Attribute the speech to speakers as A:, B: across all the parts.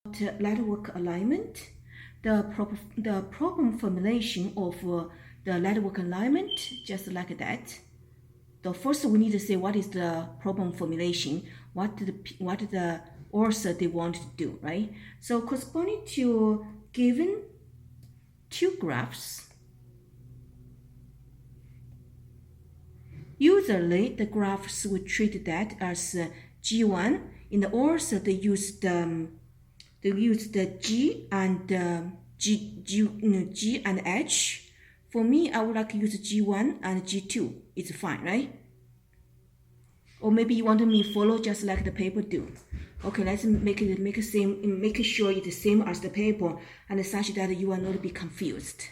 A: network alignment, the problem formulation of the network alignment, just like that. So first we need to say what is the problem formulation, what the author they want to do, right? So corresponding to given two graphs, usually the graphs would treat that as G1. In the author they use the G and G and H. For me, I would like to use G1 and G2. It's fine, right? Or maybe you want me to follow just like the paper do. Okay, let's make sure it's the same as the paper, and such that you will not be confused.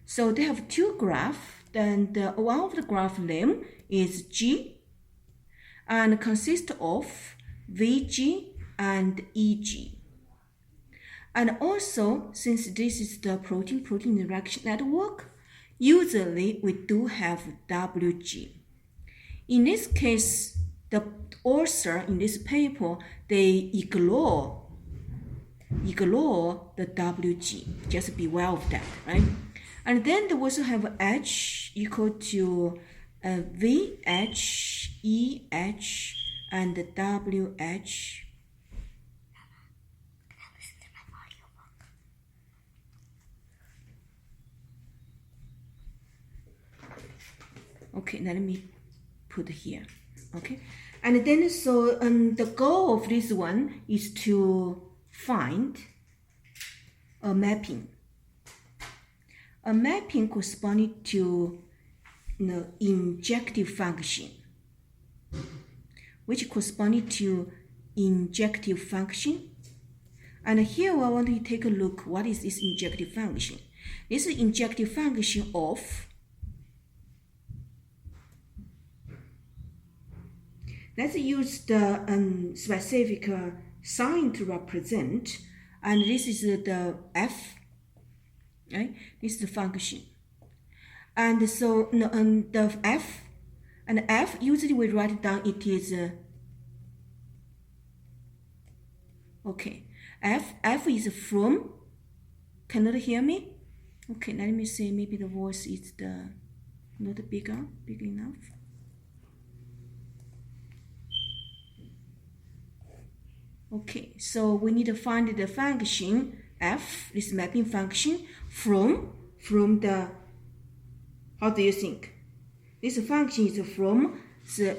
A: So they have two graphs. Then one of the graph name is G, and consists of VG and EG. And also, since this is the protein-protein interaction network, usually we do have WG. In this case, the author in this paper, they ignore the WG. Just be aware of that, right? And then they also have H equal to VH, EH, and WH. Okay, let me put here. Okay, and then so the goal of this one is to find a mapping. A mapping corresponding to injective function, which corresponding to injective function. And here I want to take a look. What is this injective function? This is injective function of let's use the specific sign to represent, and this is the f, right? This is the function, and so the f, and f usually we write it down. It is okay. F is from. Cannot hear me? Okay, let me say maybe the voice is not big enough. Okay, so we need to find the function f, this mapping function, from the, how do you think? This function is from the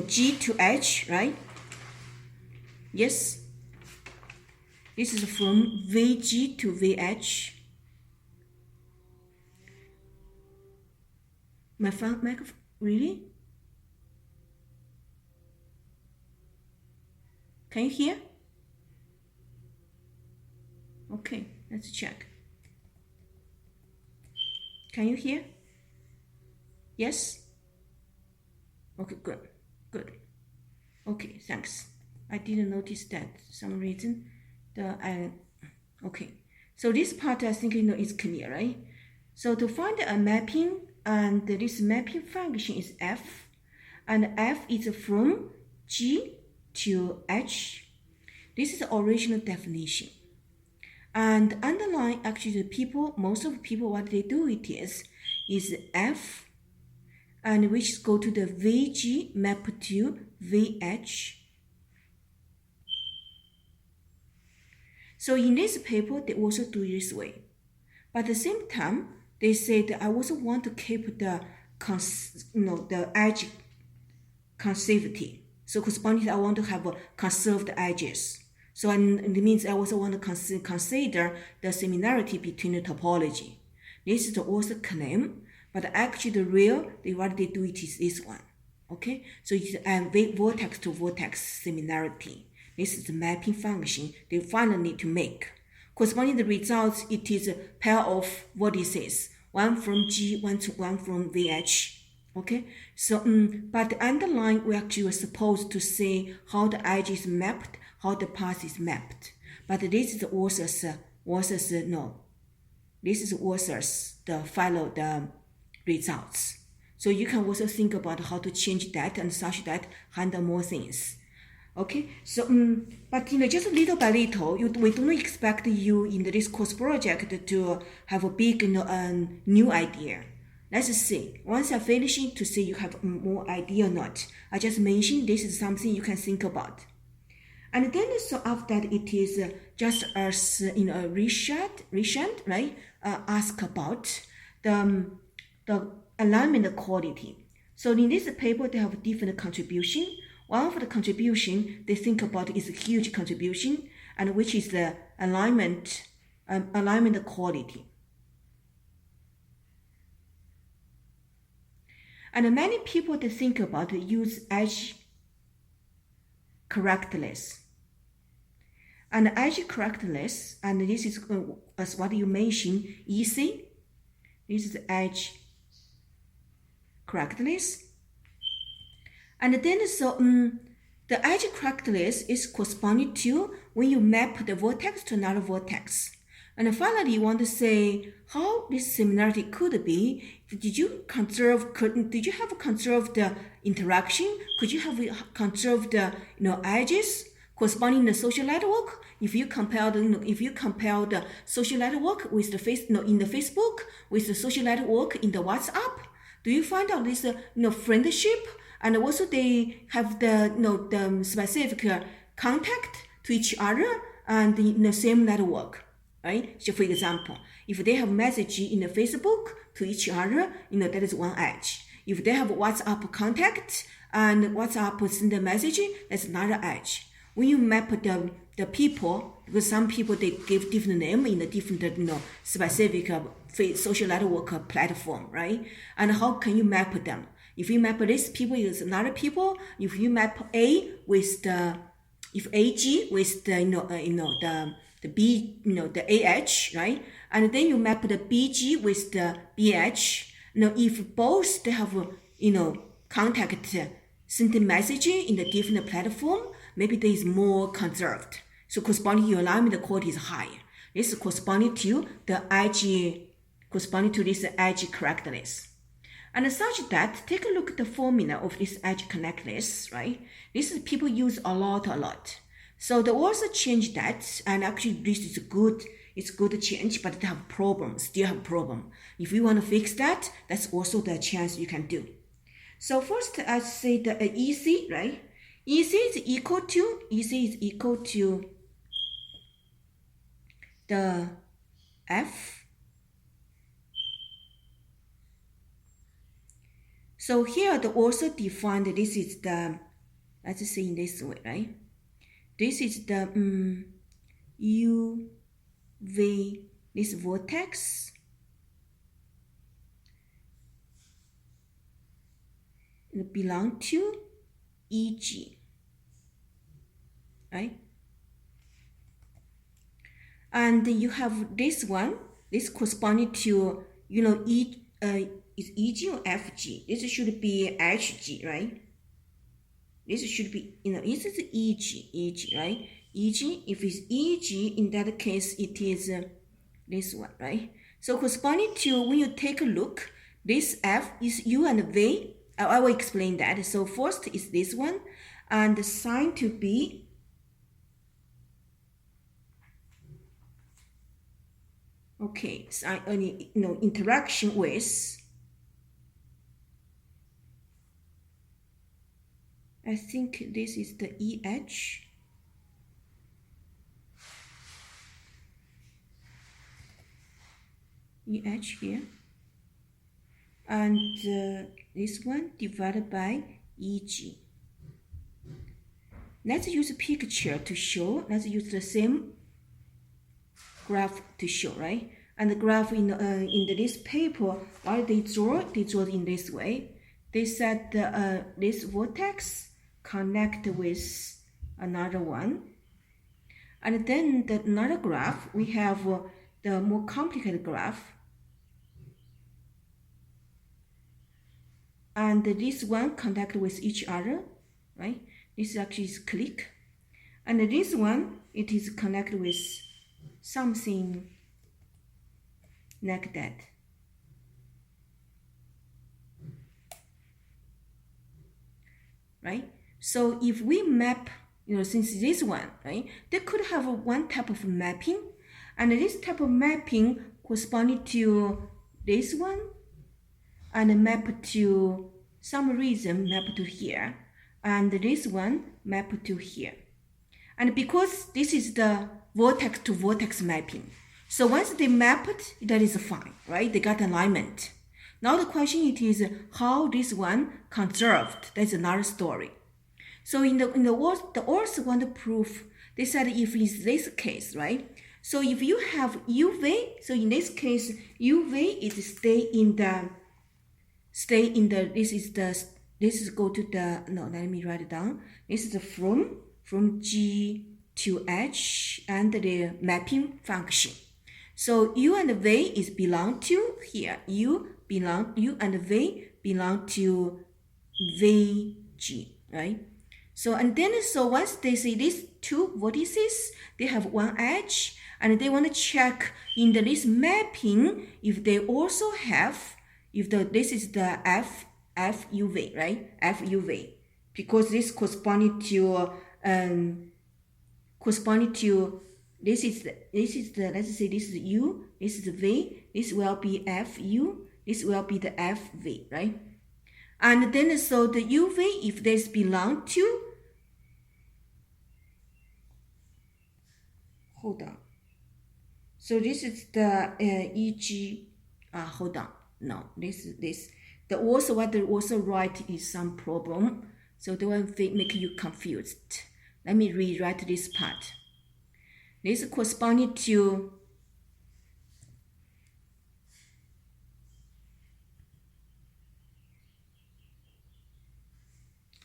A: G to H, right? Yes. This is from VG to VH. My microphone, really? Can you hear? Okay, let's check. Can you hear? Yes? Okay, good. Okay, thanks. I didn't notice that for some reason. Okay, so this part I think is clear, right? So to find a mapping, and this mapping function is f, and f is from G to H. This is the original definition. And underline, actually most of the people, what they do it is f, and which go to the VG map to VH. So in this paper, they also do this way. But at the same time, they said I also want to keep the edge conservative. So corresponding, I want to have conserved edges. So it means I also want to consider the similarity between the topology. This is the author claim, but actually the real, what they do it is this one. Okay, so it's a vortex to vortex similarity. This is the mapping function they finally need to make. Corresponding to the results, it is a pair of vertices, one from G, one from VH. Okay, so but the underline we actually were supposed to say how the edge is mapped, how the path is mapped. But this is the author's follow the results. So you can also think about how to change that and such that handle more things. Okay, so but just little by little, we don't expect you in this course project to have a big new idea. Let's see. Once I finish it, to see you have more idea or not. I just mentioned this is something you can think about. And then so after that, it is just as Richard, right? Ask about the alignment quality. So in this paper, they have different contribution. One of the contribution they think about is a huge contribution, and which is the alignment quality. And many people they think about use edge correctness. And edge correctness, and this is as what you mentioned, easy. This is edge correctness. And then so the edge correctness is corresponding to when you map the vertex to another vertex. And finally, you want to say how this similarity could be. Did you have conserved the interaction? Could you have conserved the edges corresponding to the social network? If you compare the social network with the in the Facebook with the social network in the WhatsApp, do you find out this friendship? And also they have the specific contact to each other and in the same network, right? So for example, if they have message in the Facebook to each other, that is one edge. If they have WhatsApp contact and WhatsApp send a message, that's another edge. When you map the people, because some people they give different name in a different specific social network platform, right? And how can you map them? If you map this people is another people, if you map A with if AG with the B, the AH, right? And then you map the BG with the BH. If both they have contact sending message in the different platform, maybe there is more conserved. So corresponding your alignment quality is higher. This is corresponding to the edge, corresponding to this edge correctness. And such that, take a look at the formula of this edge correctness, right? This is people use a lot. So they also change that, and actually this is good. It's good change, but they have problems, still have problem. If you want to fix that, that's also the chance you can do. So first, I say the EC, right? EC is equal to the F. So here they also defined this is the, let's say in this way, right? This is the U, V, this vertex. It belong to EG, right? And you have this one, this corresponding to, is EG or FG? This should be HG, right? This should be, this is EG, right? EG, if it's EG, in that case, it is this one, right? So corresponding to, when you take a look, this F is U and V. I will explain that. So first is this one, and the sign to be okay. So interaction with. I think this is the EH. EH here. And this one divided by EG. Let's use a picture to show. Let's use the same graph to show, right? And the graph in this paper, while they draw in this way. They said this vertex connect with another one. And then another graph, we have the more complicated graph. And this one connect with each other, right? This actually is click. And this one, it is connected with something like that. Right? So if we map since this one, right, they could have one type of mapping, and this type of mapping corresponding to this one, and map to some reason map to here, and this one map to here. And because this is the vertex to vertex mapping, so once they map it, that is fine, right? They got alignment. Now the question it is how this one conserved. That's another story. So the author want to prove, they said if it's this case, right? So if you have UV, so in this case UV is stay in the this is go to the, no, let me write it down. This is from G to H and the mapping function. So U and V is belong to here. U and V belong to VG, right? So and then so once they see these two vertices, they have one edge, and they want to check in this mapping if they also have, this is the FUV, right? FUV, because this corresponding to this is the let's say this is U, this is V, this will be FU, this will be the FV, right? And then so the UV, if this belong to, hold on. So this is the EG, hold on. No, this. The also what they also write is some problem. So they will make you confused. Let me rewrite this part. This corresponding to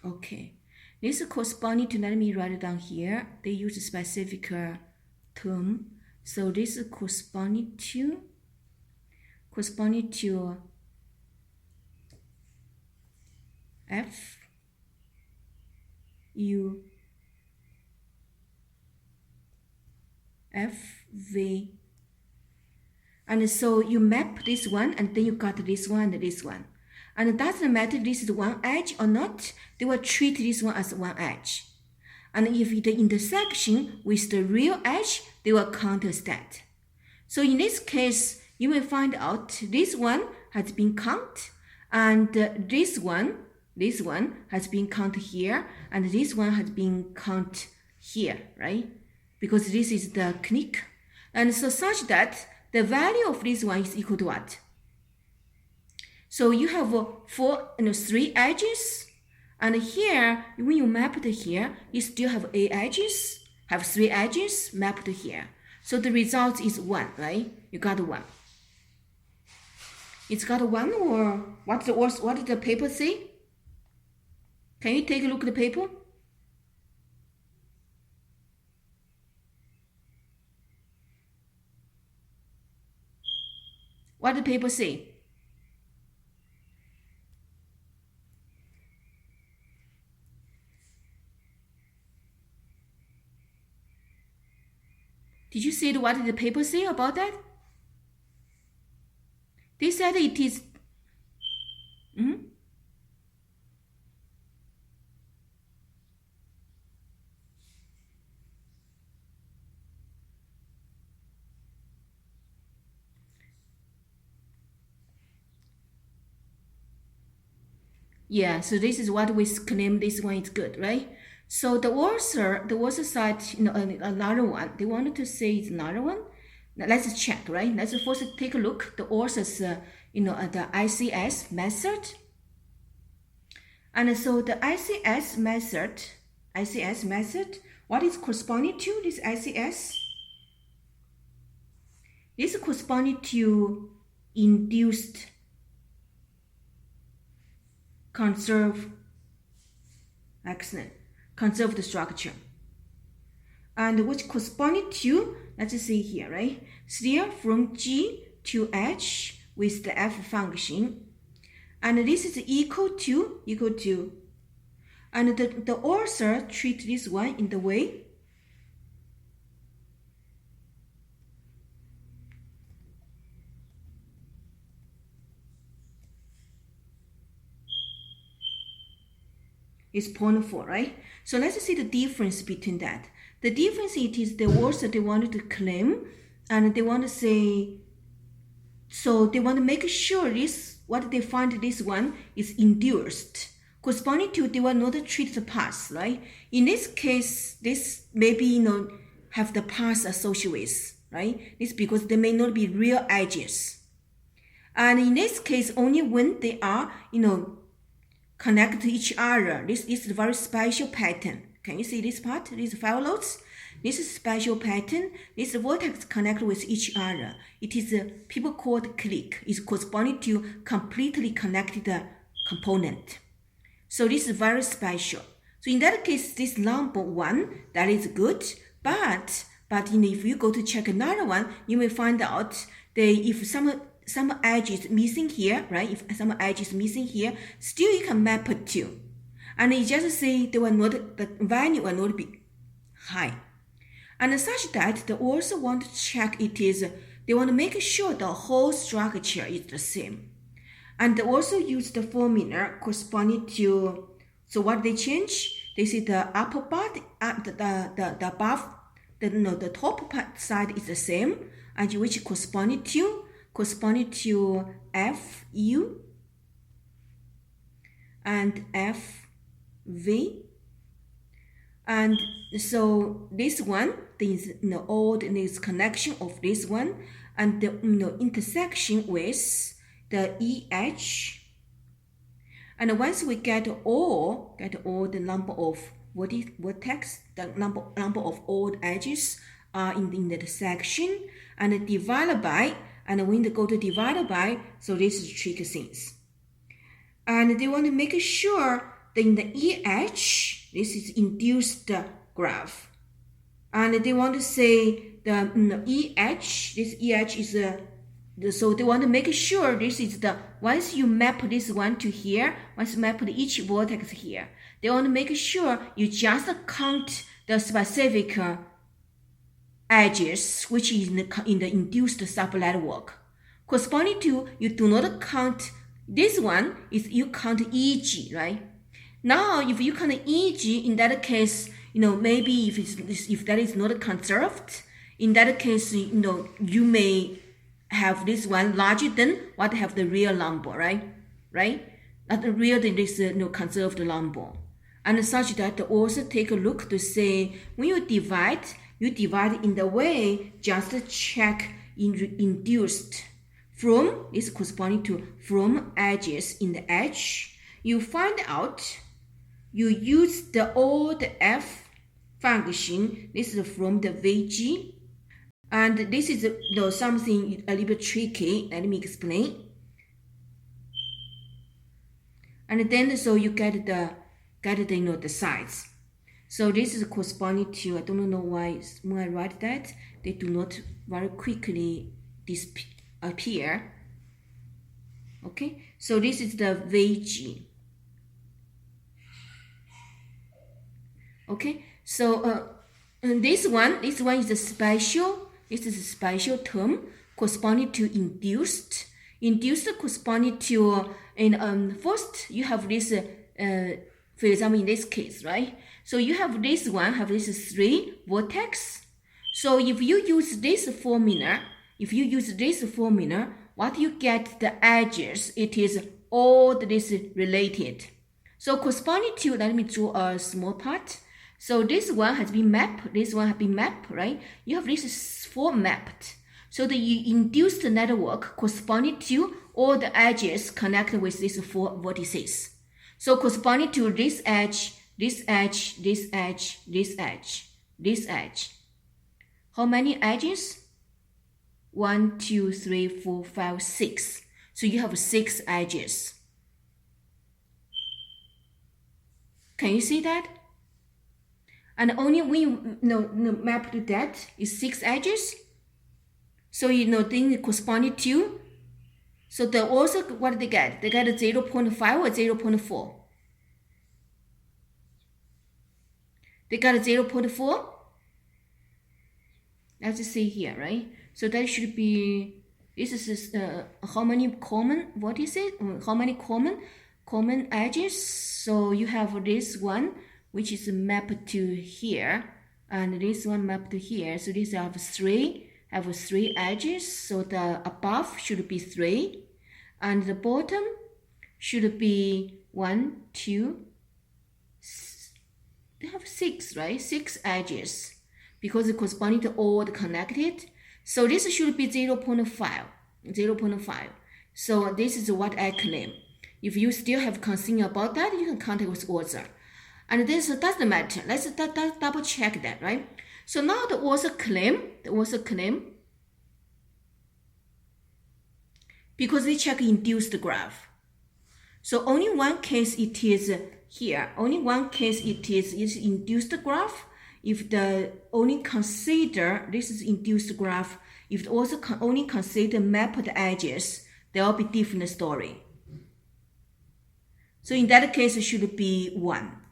A: okay. This corresponding to, let me write it down here. They use a specific term. So this is corresponding to F U F V, and so you map this one, and then you got this one and this one, and it doesn't matter this is one edge or not, they will treat this one as one edge, and if the intersection with the real edge, they will count as that. So in this case, you will find out this one has been counted, and this one has been counted here, and this one has been counted here, right? Because this is the clique. And so such that the value of this one is equal to what? So you have three edges, and here, when you map it here, you still have have three edges mapped here. So the result is 1, right? You got 1. It's got 1, or what did the paper say? Can you take a look at the paper? What did the paper say? Did you see what did the paper say about that? They said it is. Yeah, so this is what we claim this one is good, right? So the author said, another one. They wanted to say it's another one. Now let's check, right? Let's first take a look. The author's, the ICS method. And so the ICS method, what is corresponding to this ICS? This is corresponding to induced conserved structure, and which corresponding to, let's see here, right? Still from G to H with the F function, and this is equal to, and the author treat this one in the way is 0.4, right? So let's see the difference between that. The difference it is the words that they wanted to claim, and they want to say, so they want to make sure this, what they find this one is induced. Corresponding to, they will not treat the path, right? In this case, this maybe, have the path associated with, right? It's because they may not be real edges. And in this case, only when they are, connect to each other. This is a very special pattern. Can you see this part? These file loads. This is special pattern. This vertex connect with each other. It is people call it click. It's corresponding to completely connected component. So this is very special. So in that case, this number 1, that is good. But if you go to check another one, you may find out that if some edge is missing here, right? If some edge is missing here, still you can map it to. And it just say the value will not be high. And such that they also want to check they want to make sure the whole structure is the same. And they also use the formula corresponding to, so what they change, they see the upper part, the above, the top part side is the same, and which corresponding to FU and FV. And so this one, all this connection of this one, and the intersection with the EH. And once we get all the number of vertex, the number of all edges are in the section, and divided by, and when they go to divided by, so this is tricky things. And they want to make sure that in the EH, this is induced graph. And they want to say the EH, this EH is so they want to make sure this is once you map this one to here, once you map each vertex here, they want to make sure you just count the specific edges, which is in the induced subnetwork. Corresponding to, you do not count this one, is you count EG, right? Now, if you count EG, in that case, maybe if that is not conserved, in that case, you may have this one larger than what have the real number, right? Not the real than this conserved number. And such that also take a look to say, when you divide in the way, just check induced from, this corresponding to from edges in the edge. You find out, you use the old F function, this is from the VG. And this is something a little bit tricky. Let me explain. And then so you get the size. So this is corresponding to, I don't know why when I write that they do not very quickly disappear. Okay, so this is the VG. Okay, so this one is a special. This is a special term corresponding to induced. Induced corresponding to, first you have this, for example, in this case, right? So you have this one, have this 3 vertex. So if you use this formula, what you get the edges, it is all this related. So corresponding to, let me draw a small part. So this one has been mapped, this one has been mapped, right? You have this 4 mapped. So the induced network corresponding to all the edges connected with these 4 vertices. So corresponding to this edge, this edge, this edge, this edge, this edge. How many edges? 1, 2, 3, 4, 5, 6. So you have 6 edges. Can you see that? And only when you map to that is 6 edges. So then corresponding to. So they also, what do they get? They get a 0.5 or 0.4. They got a 0.4. Let's see here, right? So that should be, this is how many common, what is it? How many common common edges. So you have this one, which is mapped to here, and this one mapped to here. So these have three edges. So the above should be 3, and the bottom should be 1, 2. They have 6, right? 6 edges because it's corresponding to all the connected. So this should be 0.5. So this is what I claim. If you still have concern about that, you can contact with author. And this doesn't matter. Let's double check that, right? So now the author claim, because they check induced graph. So only one case it is here. Only one case it is induced graph. If the only consider this is induced graph, if the author only consider mapped edges, there will be different story. So in that case, it should be 1.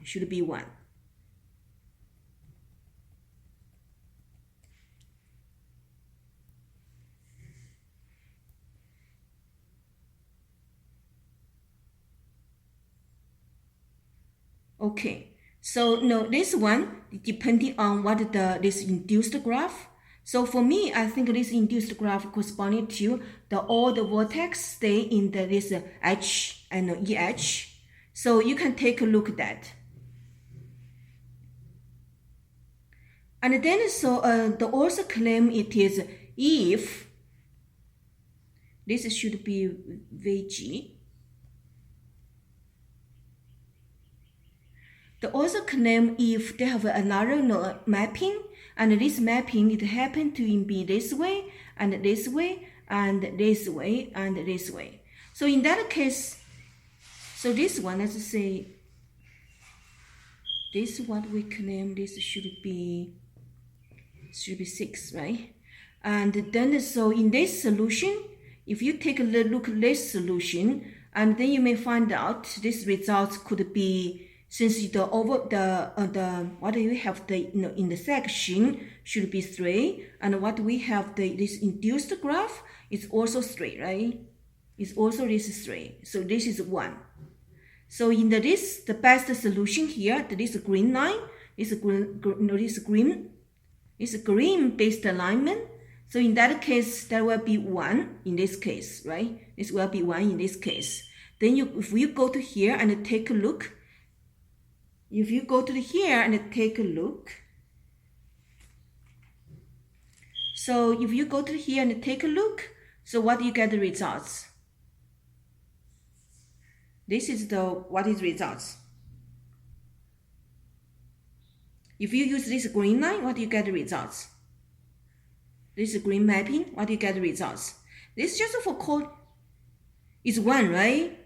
A: Okay, so no, this one depending on what this induced graph. So for me, I think this induced graph corresponding to all the vertex stay in this H and EH. So you can take a look at that. And then so the author claim it is if this should be VG. The author claim if they have another mapping, and this mapping it happen to be this way and this way and this way and this way. So in that case, so this one, let's say this what we claim this should be 6, right? And then so in this solution, if you take a look at this solution, and then you may find out this result could be, since what do you have in the section should be 3, and what we have this induced graph is also 3, right? It's also this 3. So this is 1. So in the best solution here, this green line is green based alignment. So in that case, there will be 1 in this case, right? This will be 1 in this case. Then if you go to here and take a look, if you go to here and take a look, so if you go to here and take a look, so what do you get the results? This is what is results. If you use this green line, what do you get the results? This is green mapping, what do you get the results? This is just for code is 1, right?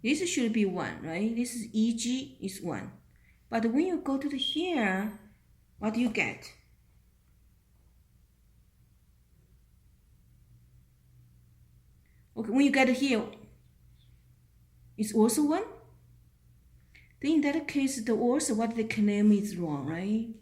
A: This should be 1, right? This is EG is 1. But when you go to here, what do you get? Okay, when you get here, it's also 1. Then in that case, the author what they claim is wrong, right?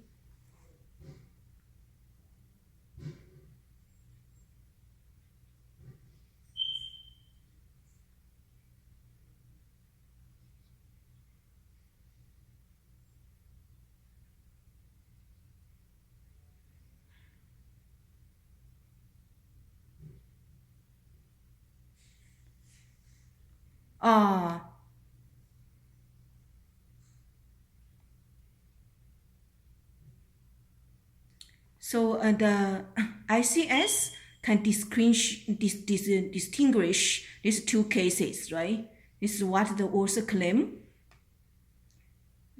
A: So the ICS can distinguish these 2 cases, right? This is what the author claim.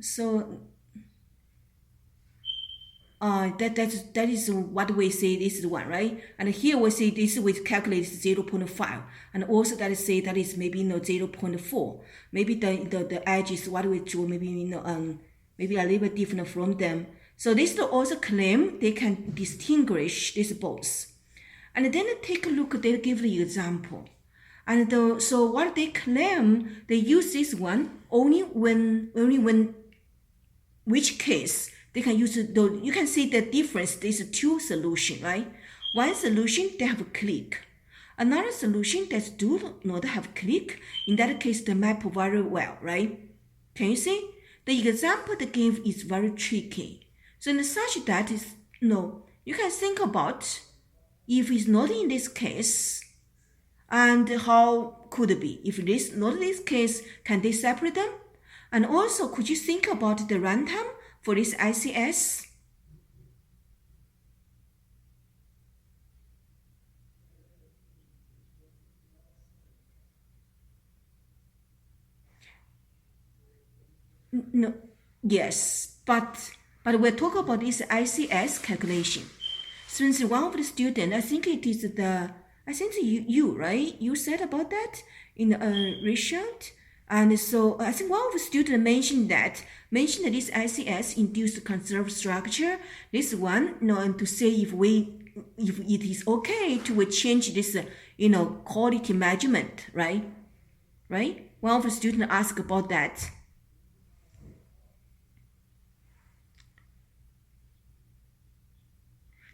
A: So that is what we say this is 1, right? And here we say this we calculate 0.5, and also that say that is maybe 0.4. Maybe the edge is what we draw maybe maybe a little bit different from them. So this also claim they can distinguish these both. And then take a look, they give the example. And so what they claim, they use this one only when which case they can use it. Though you can see the difference. There's two solutions, right? One solution they have a click. Another solution that do not have click. In that case, they map very well, right? Can you see? The example they give is very tricky. So in such that is no. You can think about if it's not in this case, and how could it be? If it is not this case, can they separate them? And also, could you think about the runtime for this ICS? No, yes, but we're talking about this ICS calculation. Since one of the students, I think it is you, right? You said about that in Richard. And so I think one of the students mentioned this ICS induced conserved structure. This one, and to say if it is okay to change this, quality measurement, right? Right? One of the students asked about that.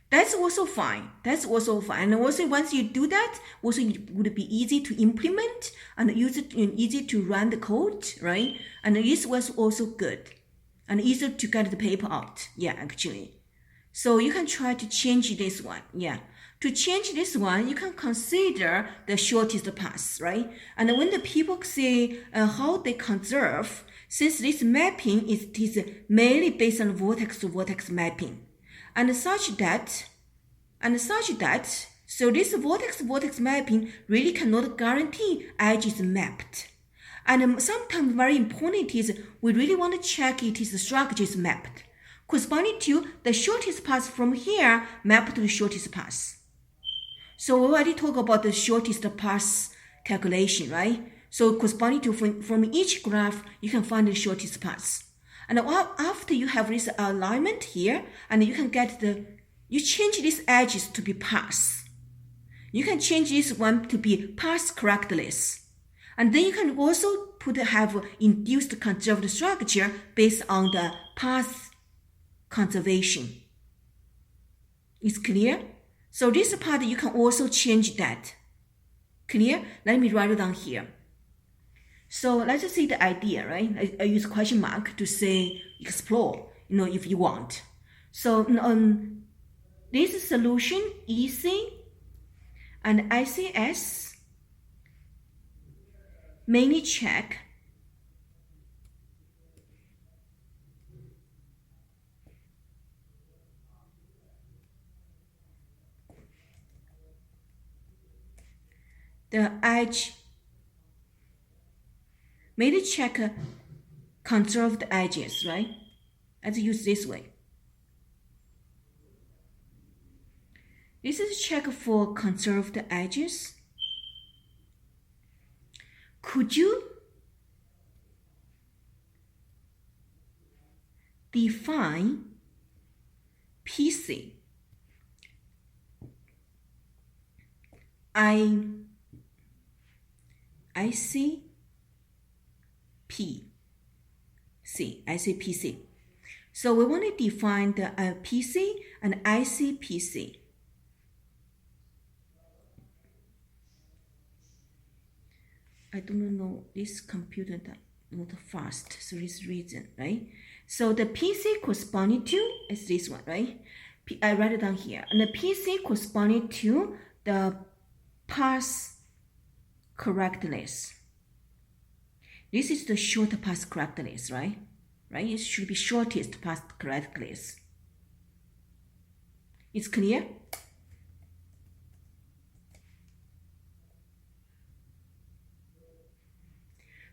A: That's also fine. And also once you do that, also it would be easy to implement and easy to run the code, right? And this was also good and easy to get the paper out. Yeah, actually. So you can try to change this one. Yeah. To change this one, you can consider the shortest path, right? And when the people say how they conserve, since this mapping is mainly based on vertex-to-vertex mapping. And such that, so this vertex mapping really cannot guarantee edges mapped. And sometimes very important is we really want to check it is the structure is mapped, corresponding to the shortest path from here mapped to the shortest path. So we already talked about the shortest path calculation, right? So corresponding to from each graph, you can find the shortest path. And after you have this alignment here, and you can get you change these edges to be paths. You can change this one to be path correctless. And then you can also have induced conserved structure based on the path conservation. It's clear? So this part, you can also change that. Clear? Let me write it down here. So let's just see the idea, right? I use question mark to say explore, if you want. So this solution, EC and ICS, mainly check the edge. Mainly check conserved edges, right? Let's use this way. This is check for conserved edges. Could you define PC? ICPC. So we want to define the PC and ICPC. I don't know this computer not fast, so this reason, right? So the PC corresponding to is this one, right? I write it down here. And the PC corresponding to the path correctness. This is the short path correctness, right? Right? It should be shortest path correctness. It's clear?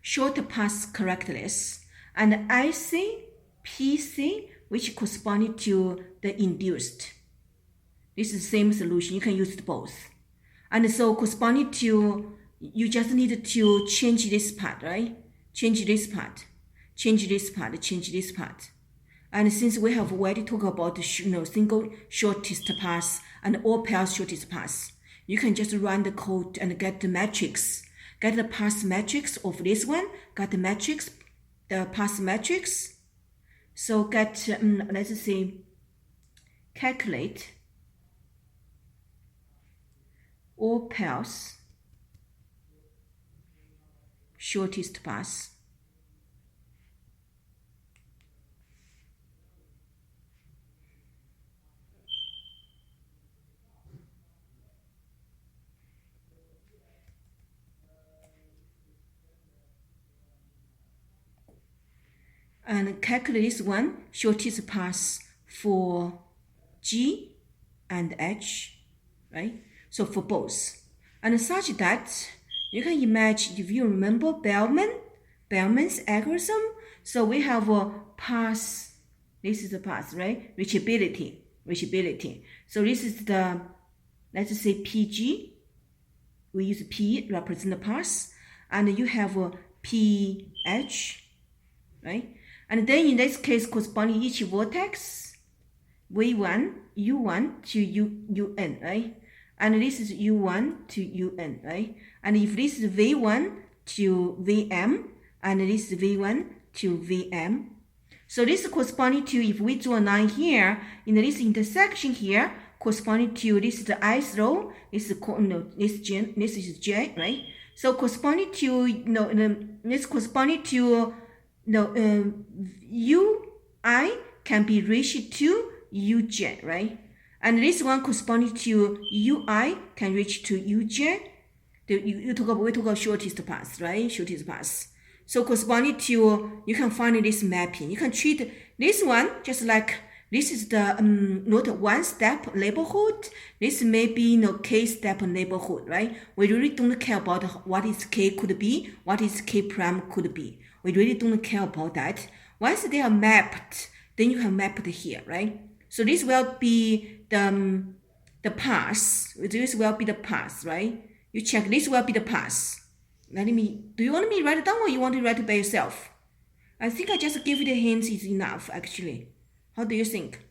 A: Short path correctness, and ICPC, which corresponding to the induced. This is the same solution. You can use it both. And so corresponding to, you just need to change this part, right? Change this part. And since we have already talked about the single shortest path and all paths shortest path, you can just run the code and get the matrix. Get the path matrix of this one, get the matrix, the path matrix. So get, let's say, calculate all paths shortest path. And calculate this one, shortest path for G and H, right? So for both. And such that you can imagine, if you remember Bellman's algorithm, so we have a path, this is the path, right? Reachability. So this is the, let's say PG, we use P represent the path, and you have a PH, right? And then in this case, corresponding each vertex, V1, U1 to UN, right? And this is U1 to UN, right? And if this is V1 to VM, and this is V1 to VM. So this is corresponding to, if we draw a line here, in this intersection here, corresponding to, this is the ith row, this is this is J, right? So corresponding to, this corresponding to, UI can be reached to UJ, right? And this one corresponding to UI can reach to UJ. We talk about shortest path, right? Shortest path. So corresponding to, you can find this mapping. You can treat this one just like, this is the not one step neighborhood. This may be k step neighborhood, right? We really don't care about what is k could be, what is k prime could be. We really don't care about that. Once they are mapped, then you can map it here, right? So this will be the path. This will be the path, right? You check, this will be the path. Do you want me to write it down or you want to write it by yourself? I think I just give you the hints is enough, actually. How do you think?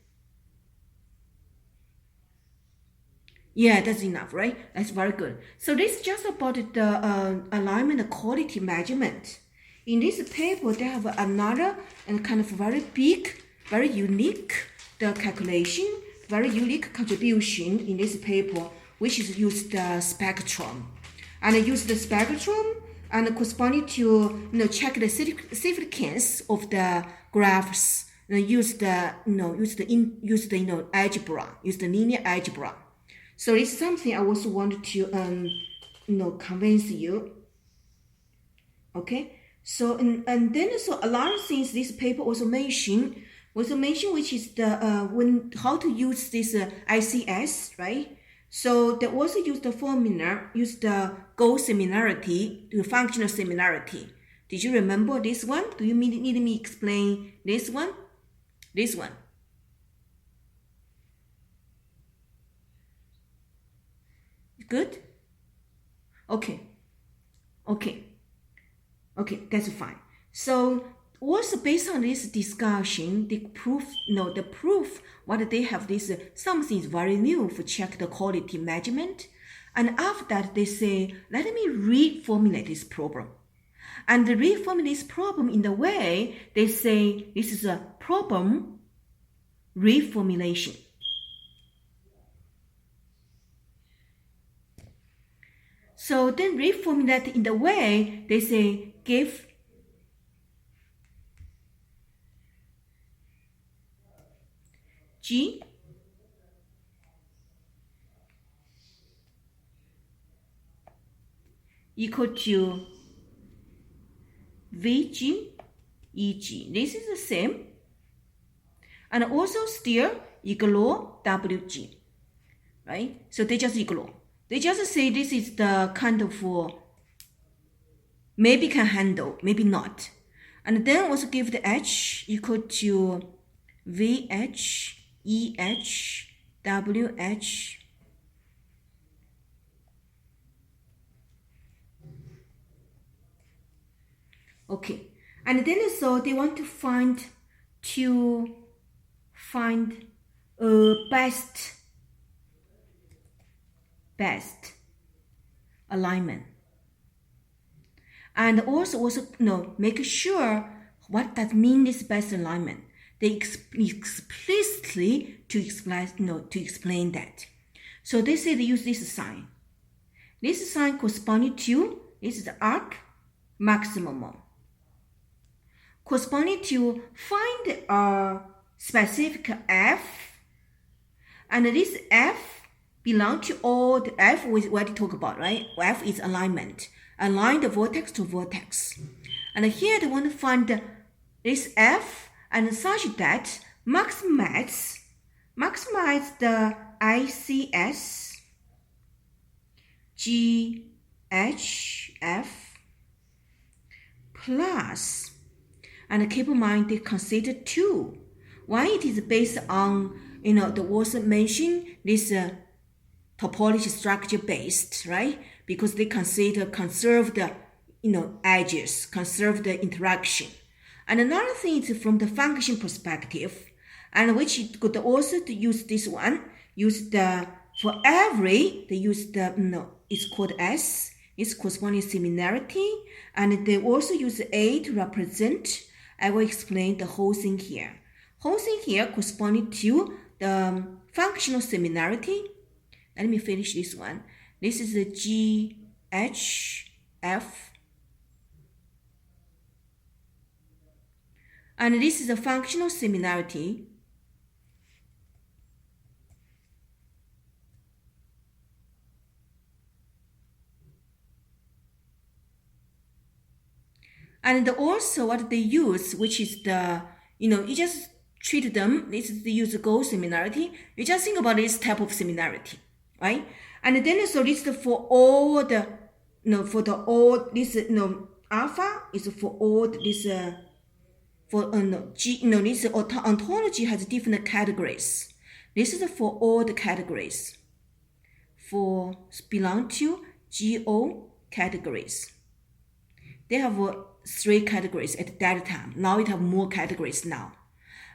A: Yeah, that's enough, right? That's very good. So this is just about the alignment quality measurement. In this paper, they have another and kind of very big, very unique the calculation, very unique contribution in this paper, which is use the spectrum. And use the spectrum and corresponding to check the significance of the graphs. Use the algebra, use the linear algebra. So it's something I also wanted to convince you. Okay. So and then so a lot of things this paper also mentioned, which is the how to use this ICS, right? So they also use the formula, use the goal similarity to functional similarity. Did you remember this one? Do you need me explain this one? This one. Good? Okay, that's fine. So also based on this discussion, the proof what they have this something is very new for check the quality measurement. And after that they say, let me reformulate this problem. And reformulate this problem in the way they say this is a problem reformulation. So then reformulate in the way they say give G equal to VG EG. This is the same. And also still ignore WG. Right? So they just ignore. They just say this is the kind of maybe can handle, maybe not. And then also give the H equal to VH, EH, WH. Okay. And then so they want to find two find a best alignment. And also make sure what that mean this best alignment. They explicitly to explain that. So they say they use this sign. This sign corresponding to, this is the arc maximum. Corresponding to find a specific f, and this f belong to all the f with what we talk about, right? F is alignment. Align the vertex to vertex. And here they want to find this f and such that maximize the ICS GHF plus, and keep in mind they consider 2. Why it is based on, the was mentioned this topology structure based, right? Because they conserve the, edges, conserve the interaction. And another thing is from the function perspective, and which you could also use this one, for every, they use the, it's called S, it's corresponding similarity, and they also use A to represent. I will explain the whole thing here. Whole thing here corresponding to the functional similarity. Let me finish this one. This is the GHF. And this is a functional similarity. And also what they use, which is the, you just treat them, this is the use goal similarity. You just think about this type of similarity, right? And then so this is for all the, for the all, this, alpha is for all this, this ontology has different categories. This is for all the categories. For belong to GO categories. They have 3 categories at that time. Now it have more categories now.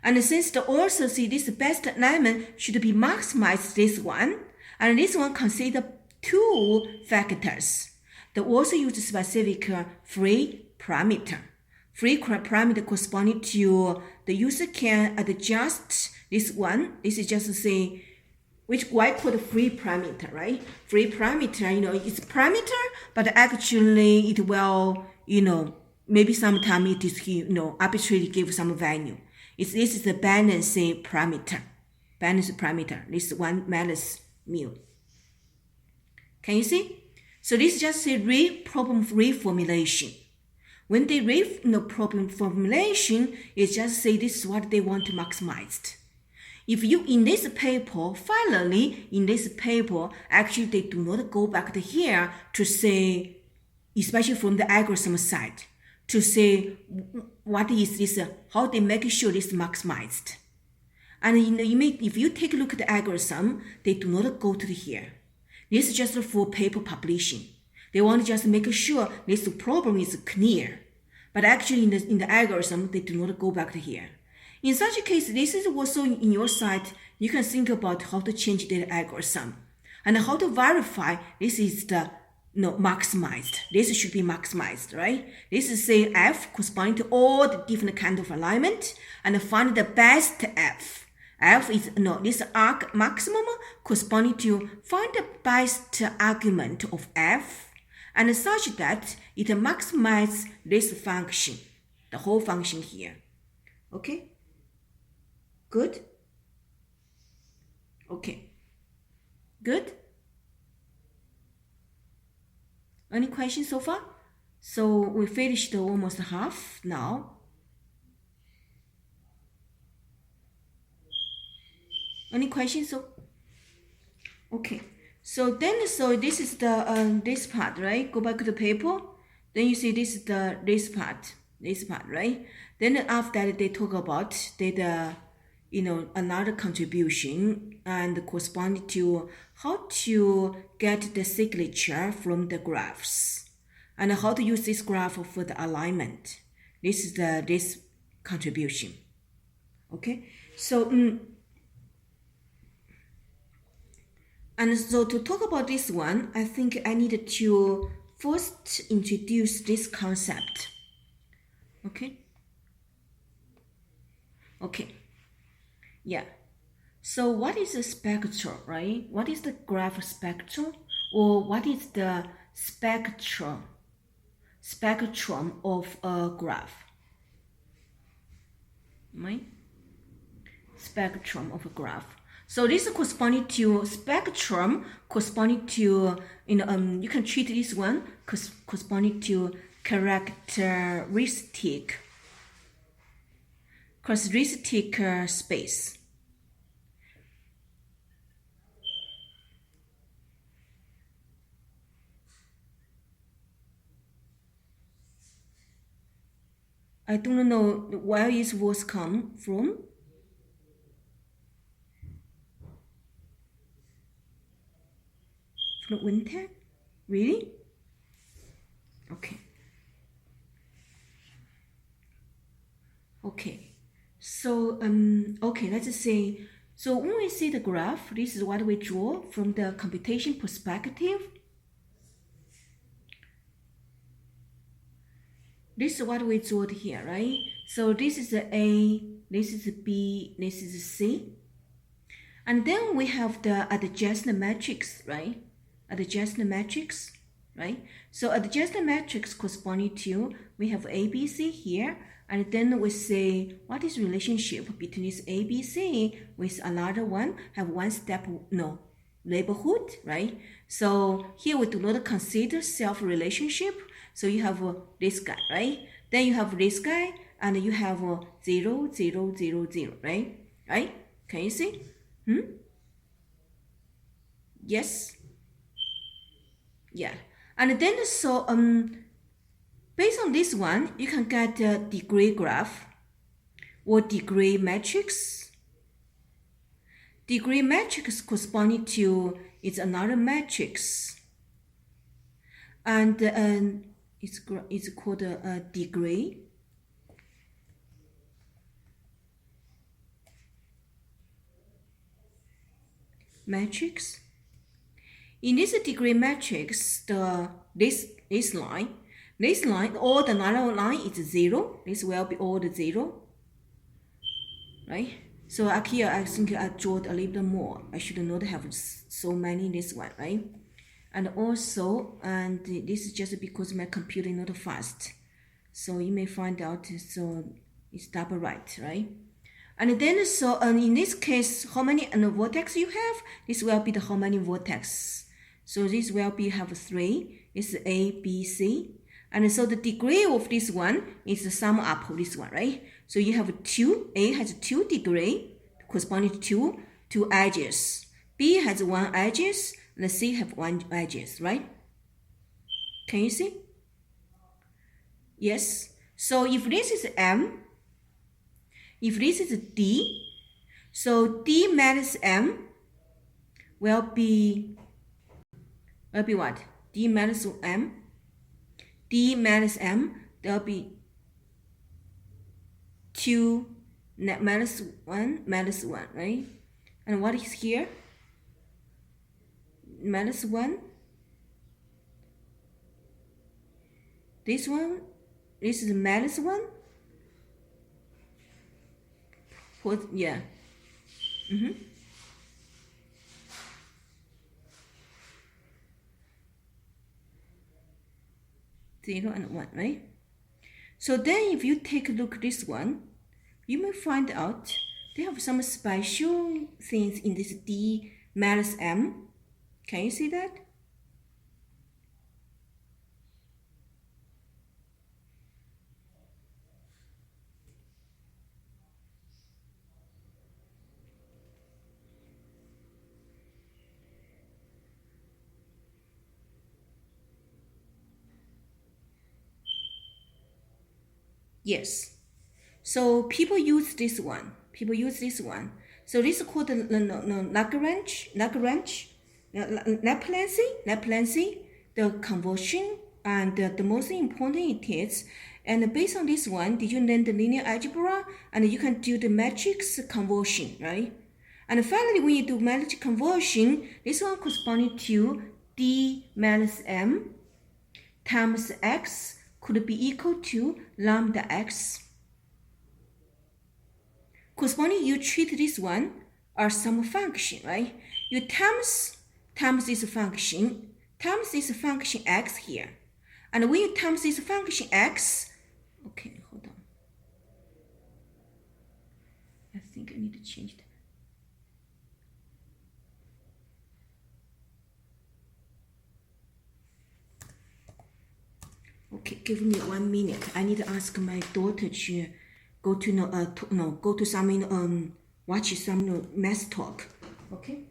A: And since they also see this best alignment should be maximized this one, and this one consider 2 factors. They also use specific free parameter. Free parameter corresponding to the user can adjust this one. This is just to say, which why called free parameter, right? Free parameter, it's parameter, but actually it will, maybe sometime it is, arbitrarily give some value. This is the balance parameter. Balance parameter. This one minus mu. Can you see? So this is just a problem reformulation. When they problem formulation, it's just say this is what they want to maximize. If you, in this paper, finally, in this paper, actually they do not go back to here to say, especially from the algorithm side, to say what is this, how they make sure this is maximized. And if you take a look at the algorithm, they do not go to here. This is just for paper publishing. They want to just make sure this problem is clear. But actually in the algorithm, they do not go back to here. In such a case, this is also in your site, you can think about how to change the algorithm and how to verify this is the maximized. This should be maximized, right? This is say F corresponding to all the different kind of alignment and find the best F. F is this arc maximum corresponding to find the best argument of F and such that it maximizes this function, the whole function here. Okay? Good? Okay. Good? Any questions so far? So we finished almost half now. Any questions? Okay. So this is the this part, right? Go back to the paper. Then you see this is this part, right? Then after that they talk about another contribution and corresponding to how to get the signature from the graphs and how to use this graph for the alignment. This is this contribution. Okay. So, and so to talk about this one, I think I need to first introduce this concept. Okay? Okay. Yeah. So what is a spectrum, right? What is the graph spectrum? Or what is the spectrum of a graph? Right? Spectrum of a graph. So this corresponding to spectrum, corresponding to, you can treat this one corresponding to characteristic space. I don't know where this was come from. From WinTech? Really? Okay. Okay. So, okay, let's say, so when we see the graph, this is what we draw from the computation perspective. This is what we drew here, right? So this is A, this is B, this is C. And then we have the adjacent matrix, right? Adjacent matrix, right? So adjacent matrix corresponding to, we have ABC here, and then we say, what is relationship between this ABC with another one, have one step, no, neighborhood, right? So here we do not consider self-relationship. So you have this guy, right? Then you have this guy, and you have 0, 0, 0, 0, right? Right? Can you see? Yes. Yeah. And then so based on this one, you can get a degree graph or degree matrix. Degree matrix corresponding to is another matrix, and it's called a degree matrix. In this degree matrix, this line, all the another line is 0. This will be all the 0, right? So here I think I drew a little bit more. I should not have so many in this one, right? And also, and this is just because my computer is not fast. So you may find out, so it's double right? And then, so in this case, how many vertex you have? This will be the how many vertex. So this will be have 3. It's A, B, C. And so the degree of this one is the sum up of this one, right? So you have 2. A has 2 degree corresponding to 2 edges. B has 1 edges. And C have 1 edges, right? Can you see? Yes. So if this is M, if this is D, so D minus M will be what? D minus M. D minus M, there will be 2 minus 1, right? And what is here? Minus 1. This one, this is minus 1. What? Yeah. 0 and 1, right? So then if you take a look at this one, you may find out they have some special things in this D minus M. Can you see that? Yes. So people use this one. So this is called Lagrange, Laplace, the conversion, and the most important it is And based on this one, did you learn the linear algebra? And you can do the matrix conversion, right? And finally, when you do matrix conversion, this one corresponding to D minus M times X could be equal to lambda X. Corresponding, you treat this one as some function, right? You times this function X here. And when you times this function X, okay, hold on. I think I need to change that. Okay, give me 1 minute. I need to ask my daughter to go to some watch some math talk. Okay.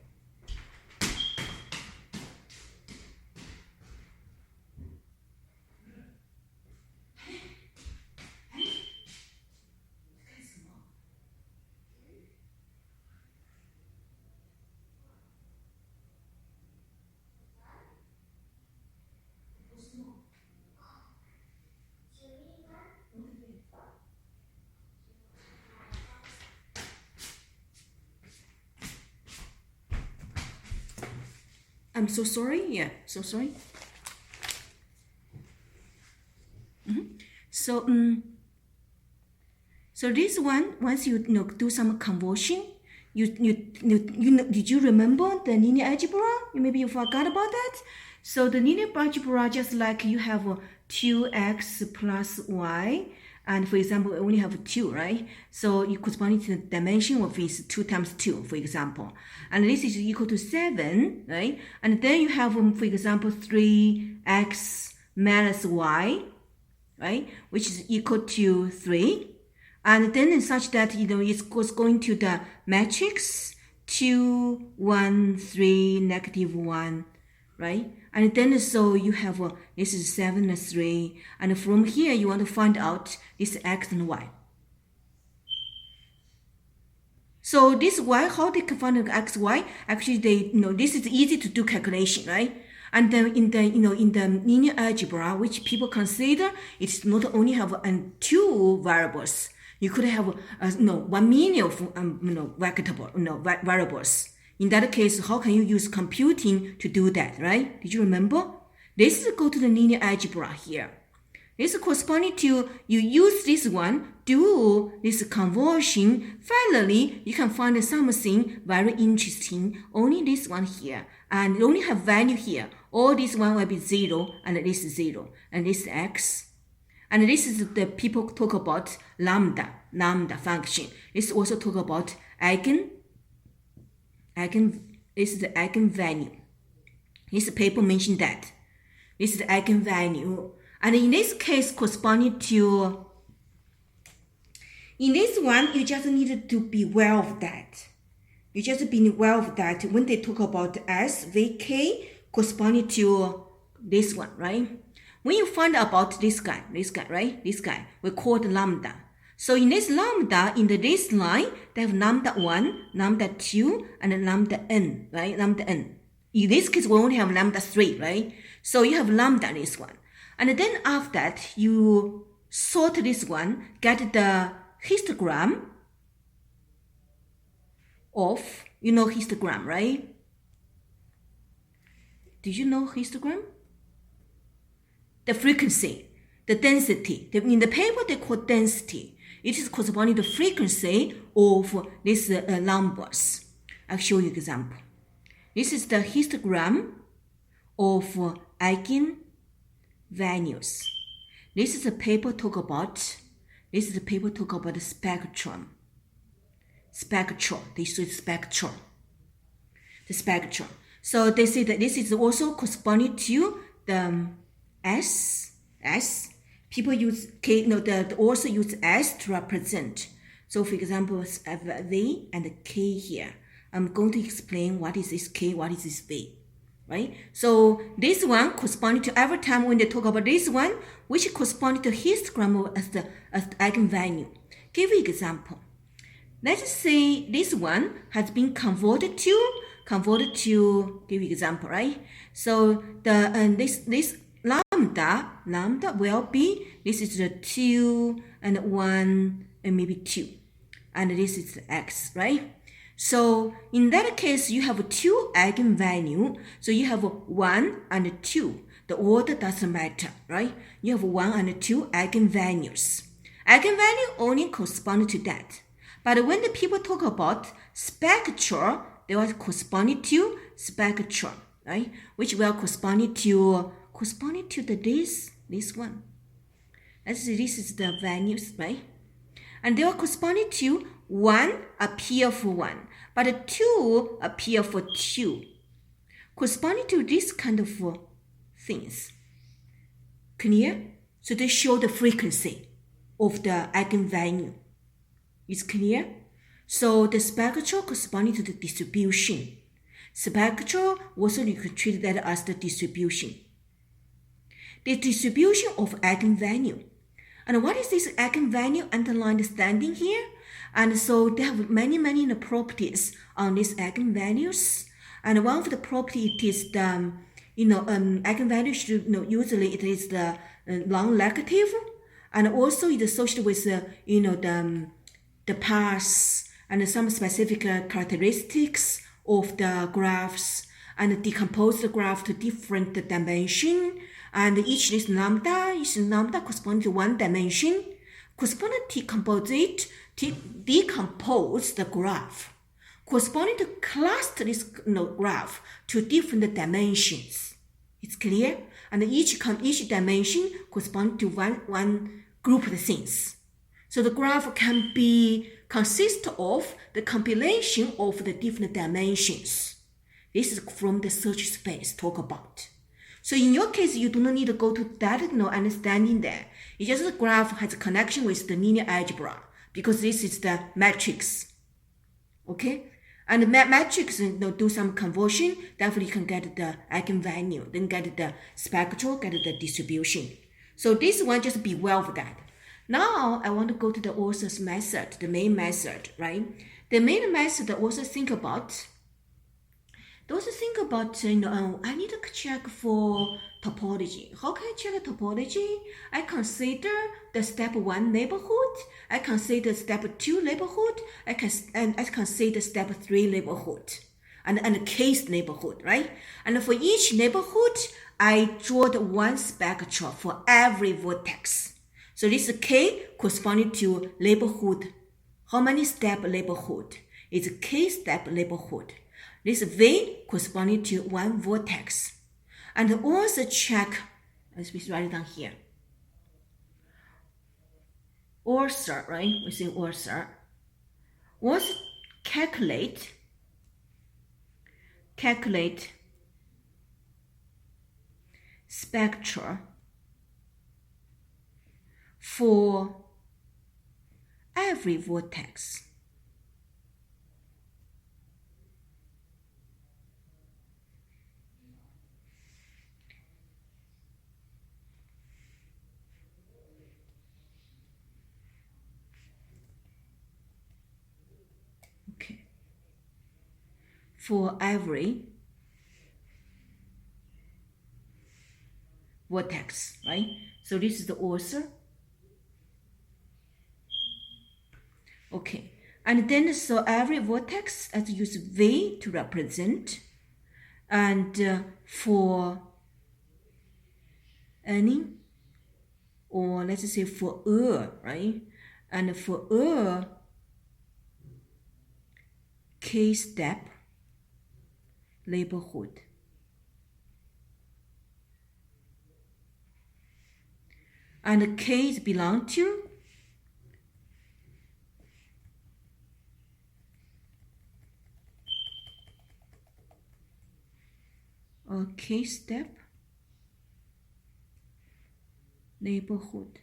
A: I'm so sorry. Yeah, so sorry. So this one, once you do some conversion, did you remember the linear algebra? Maybe you forgot about that. So the linear algebra, just like you have 2x plus y, and for example, we only have 2, right? So you corresponding to the dimension of is 2 times 2, for example. And this is equal to 7, right? And then you have, for example, 3x minus y, right? Which is equal to 3. And then such that, it goes going to the matrix 2, 1, 3, negative 1, right? And then so you have, this is 7 and 3. And from here, you want to find out this x and y. So this y, how they can find x, y? Actually, this is easy to do calculation, right? And then in the linear algebra, which people consider, it's not only have 2 variables. You could have 1 million variables. In that case, how can you use computing to do that, right? Did you remember? This is go to the linear algebra here. This is corresponding to, you use this one, do this conversion. Finally, you can find something very interesting. Only this one here. And you only have value here. All this one will be 0, and this is 0. And this is x. And this is the people talk about lambda function. This also talk about this is the eigenvalue. This paper mentioned that. This is the eigenvalue. And in this case, corresponding to, in this one, you just need to be aware of that. You just be aware of that when they talk about S, Vk, corresponding to this one, right? When you find about this guy, right? This guy, we call it lambda. So in this lambda, in this line, they have lambda 1, lambda 2, and lambda n, right? Lambda n. In this case, we only have lambda 3, right? So you have lambda this one. And then after that, you sort this one, get the histogram of, histogram, right? Did you know histogram? The frequency, the density. In the paper, they call density. It is corresponding to the frequency of these numbers. I'll show you an example. This is the histogram of eigenvalues. This is a paper talk about. This is a paper talk about the spectrum. They say spectrum. The spectrum. So they say that this is also corresponding to the S. People use K, the author use S to represent. So for example, I have V and K here. I'm going to explain what is this K, what is this V, right? So this one corresponding to every time when they talk about this one, which corresponding to histogram as the eigenvalue. Give you example. Let's say this one has been converted to give you example, right? So the this lambda lambda will be, this is the 2 and 1 and maybe 2. And this is the x, right? So in that case, you have 2 eigenvalue. So you have 1 and 2. The order doesn't matter, right? You have 1 and 2 eigenvalues. Eigenvalue only correspond to that. But when the people talk about spectra, they will correspond to spectra, right? Which will correspond to this one. This is the values, right? And they will correspond to 1 appear for 1, but 2 appear for 2. Corresponding to this kind of things. Clear? So they show the frequency of the eigenvalue. It's clear? So the spectral corresponding to the distribution. Spectral also you can treat that as the distribution. The distribution of eigenvalue. And what is this eigenvalue underlined standing here? And so they have many properties on these eigenvalues. And one of the properties is the eigenvalue should, usually it is the non-negative, and also it is associated with the paths and some specific characteristics of the graphs, and decompose the graph to different dimension, and each lambda corresponds to one dimension, corresponding to decompose the graph, corresponding to cluster this graph to different dimensions. It's clear? And each dimension corresponds to one group of things. So the graph can consist of the compilation of the different dimensions. This is from the search space talk about. So in your case, you do not need to go to that understanding there. It's just the graph has a connection with the linear algebra because this is the matrix. Okay? And the matrix, do some conversion, therefore you can get the eigenvalue, then get the spectral, get the distribution. So this one, just be aware of that. Now I want to go to the author's method, the main method, right? The main method also think about, I need to check for topology. How can I check topology? I consider the step 1 neighborhood. I consider step 2 neighborhood. I consider step 3 neighborhood. And case neighborhood, right? And for each neighborhood, I draw the one spectrum for every vertex. So this K corresponding to neighborhood. How many step neighborhood? It's K step neighborhood. This V corresponding to one vertex. And also check, let's write it down here. Author, right? We say author. Also calculate spectra for every vertex. Okay. For every vertex, right? So this is the author. Okay, and then so every vertex, let's use V to represent, and for any, or let's say for right? And for K step neighborhood. And K is belong to K step neighborhood.